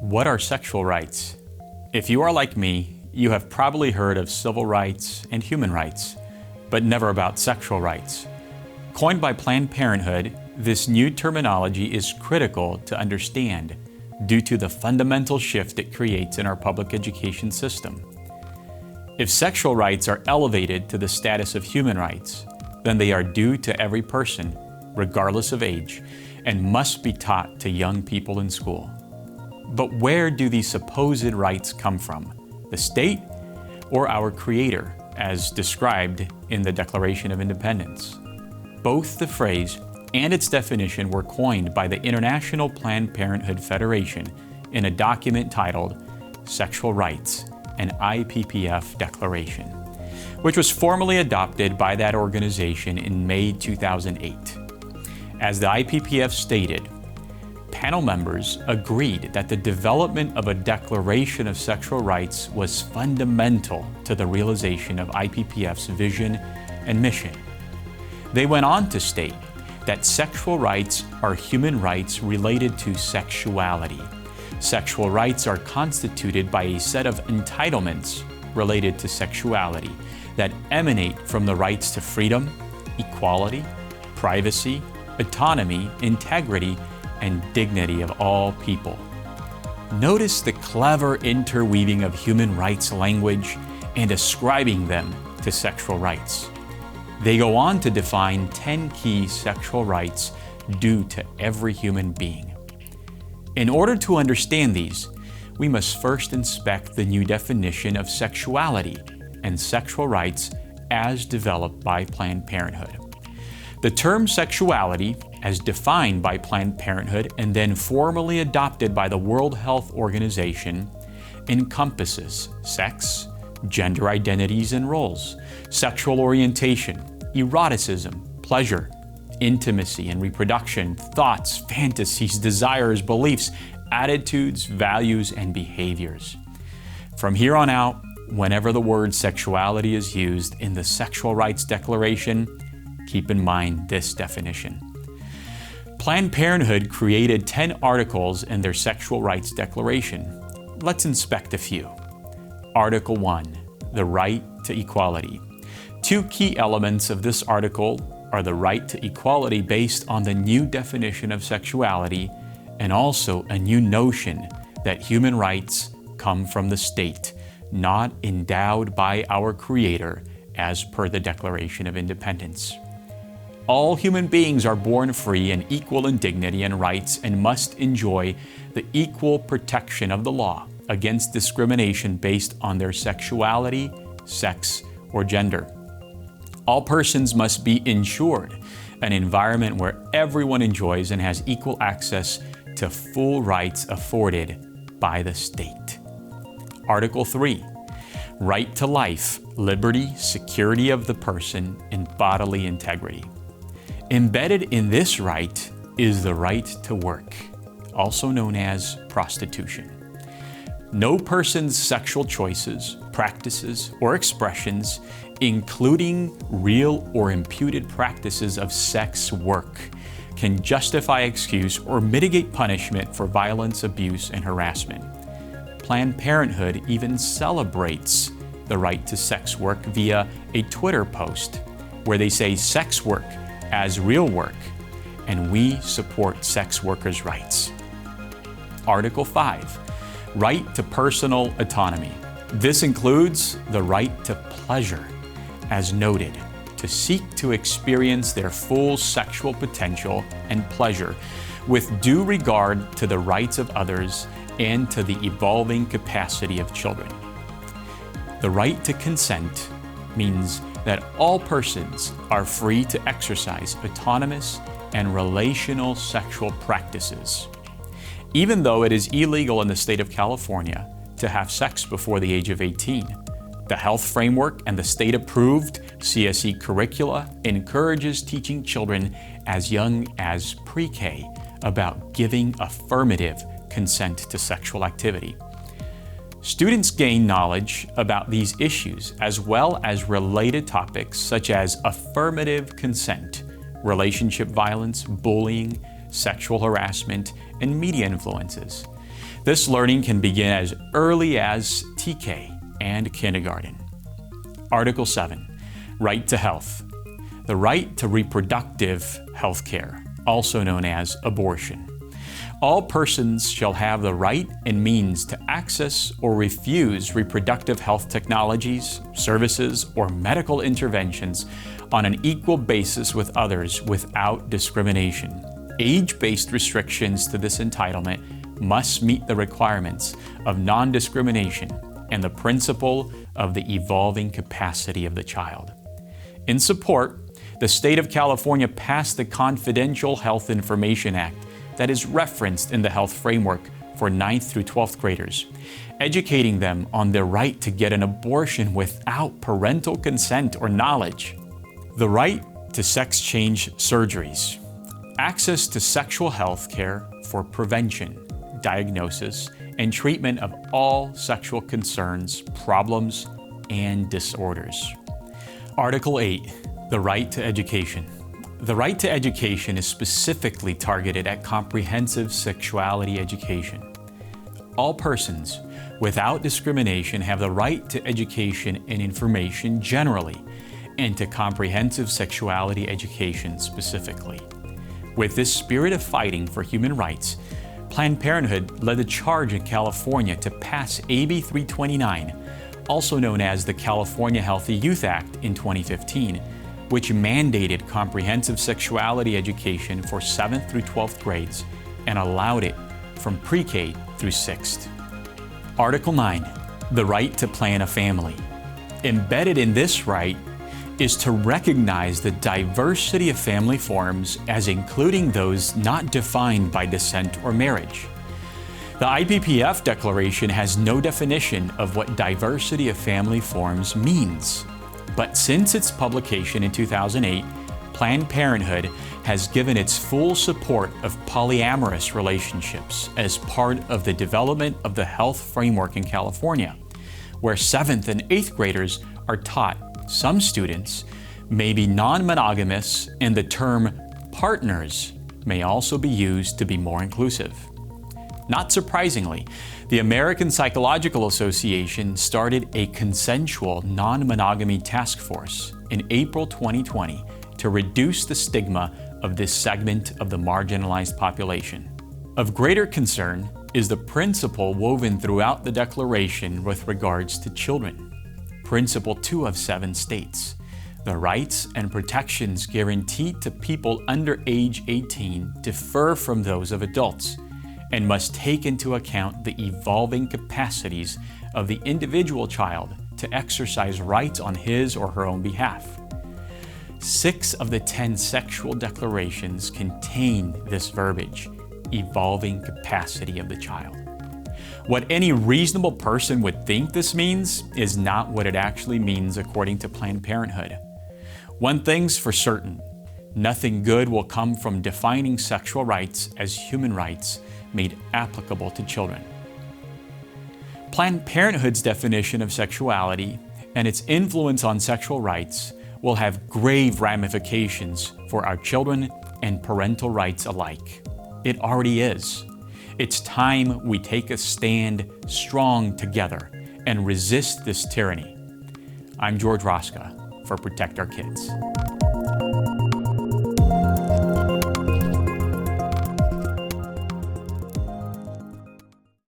What are sexual rights? If you are like me, you have probably heard of civil rights and human rights, but never about sexual rights. Coined by Planned Parenthood, this new terminology is critical to understand due to the fundamental shift it creates in our public education system. If sexual rights are elevated to the status of human rights, then they are due to every person, regardless of age, and must be taught to young people in school. But where do these supposed rights come from? The state or our Creator, as described in the Declaration of Independence? Both the phrase and its definition were coined by the International Planned Parenthood Federation in a document titled Sexual Rights, an IPPF Declaration, which was formally adopted by that organization in May 2008. As the IPPF stated, panel members agreed that the development of a Declaration of Sexual Rights was fundamental to the realization of IPPF's vision and mission. They went on to state that sexual rights are human rights related to sexuality. Sexual rights are constituted by a set of entitlements related to sexuality that emanate from the rights to freedom, equality, privacy, autonomy, integrity, and dignity of all people. Notice the clever interweaving of human rights language and ascribing them to sexual rights. They go on to define 10 key sexual rights due to every human being. In order to understand these, we must first inspect the new definition of sexuality and sexual rights as developed by Planned Parenthood. The term sexuality, as defined by Planned Parenthood and then formally adopted by the World Health Organization, encompasses sex, gender identities and roles, sexual orientation, eroticism, pleasure, intimacy and reproduction, thoughts, fantasies, desires, beliefs, attitudes, values, and behaviors. From here on out, whenever the word sexuality is used in the Sexual Rights Declaration, keep in mind this definition. Planned Parenthood created 10 articles in their Sexual Rights Declaration. Let's inspect a few. Article 1, the right to equality. Two key elements of this article are the right to equality based on the new definition of sexuality and also a new notion that human rights come from the state, not endowed by our Creator as per the Declaration of Independence. All human beings are born free and equal in dignity and rights and must enjoy the equal protection of the law against discrimination based on their sexuality, sex, or gender. All persons must be ensured an environment where everyone enjoys and has equal access to full rights afforded by the state. Article 3, right to life, liberty, security of the person, and bodily integrity. Embedded in this right is the right to work, also known as prostitution. No person's sexual choices, practices, or expressions, including real or imputed practices of sex work, can justify excuse or mitigate punishment for violence, abuse, and harassment. Planned Parenthood even celebrates the right to sex work via a Twitter post where they say sex work as real work, and we support sex workers' rights. Article 5, right to personal autonomy. This includes the right to pleasure, as noted, to seek to experience their full sexual potential and pleasure with due regard to the rights of others and to the evolving capacity of children. The right to consent means that all persons are free to exercise autonomous and relational sexual practices. Even though it is illegal in the state of California to have sex before the age of 18, the health framework and the state-approved CSE curricula encourages teaching children as young as pre-K about giving affirmative consent to sexual activity. Students gain knowledge about these issues as well as related topics such as affirmative consent, relationship violence, bullying, sexual harassment, and media influences. This learning can begin as early as TK and kindergarten. Article 7, Right to Health. The right to reproductive health care, also known as abortion. All persons shall have the right and means to access or refuse reproductive health technologies, services, or medical interventions on an equal basis with others without discrimination. Age-based restrictions to this entitlement must meet the requirements of non-discrimination and the principle of the evolving capacity of the child. In support, the state of California passed the Confidential Health Information Act that is referenced in the health framework for 9th through 12th graders, educating them on their right to get an abortion without parental consent or knowledge. The right to sex change surgeries. Access to sexual health care for prevention, diagnosis, and treatment of all sexual concerns, problems, and disorders. Article 8, the right to education. The right to education is specifically targeted at comprehensive sexuality education. All persons, without discrimination, have the right to education and information generally, and to comprehensive sexuality education specifically. With this spirit of fighting for human rights, Planned Parenthood led the charge in California to pass AB 329, also known as the California Healthy Youth Act, in 2015, which mandated comprehensive sexuality education for 7th through 12th grades and allowed it from pre-K through 6th. Article 9, the right to plan a family. Embedded in this right is to recognize the diversity of family forms as including those not defined by descent or marriage. The IPPF Declaration has no definition of what diversity of family forms means. But since its publication in 2008, Planned Parenthood has given its full support of polyamorous relationships as part of the development of the health framework in California, where 7th and 8th graders are taught some students may be non-monogamous, and the term partners may also be used to be more inclusive. Not surprisingly, the American Psychological Association started a consensual non-monogamy task force in April 2020 to reduce the stigma of this segment of the marginalized population. Of greater concern is the principle woven throughout the Declaration with regards to children. Principle 2 of 7 states, the rights and protections guaranteed to people under age 18 differ from those of adults and must take into account the evolving capacities of the individual child to exercise rights on his or her own behalf. 6 of the 10 sexual declarations contain this verbiage, evolving capacity of the child. What any reasonable person would think this means is not what it actually means according to Planned Parenthood. One thing's for certain, nothing good will come from defining sexual rights as human rights made applicable to children. Planned Parenthood's definition of sexuality and its influence on sexual rights will have grave ramifications for our children and parental rights alike. It already is. It's time we take a stand strong together and resist this tyranny. I'm George Roska for Protect Our Kids.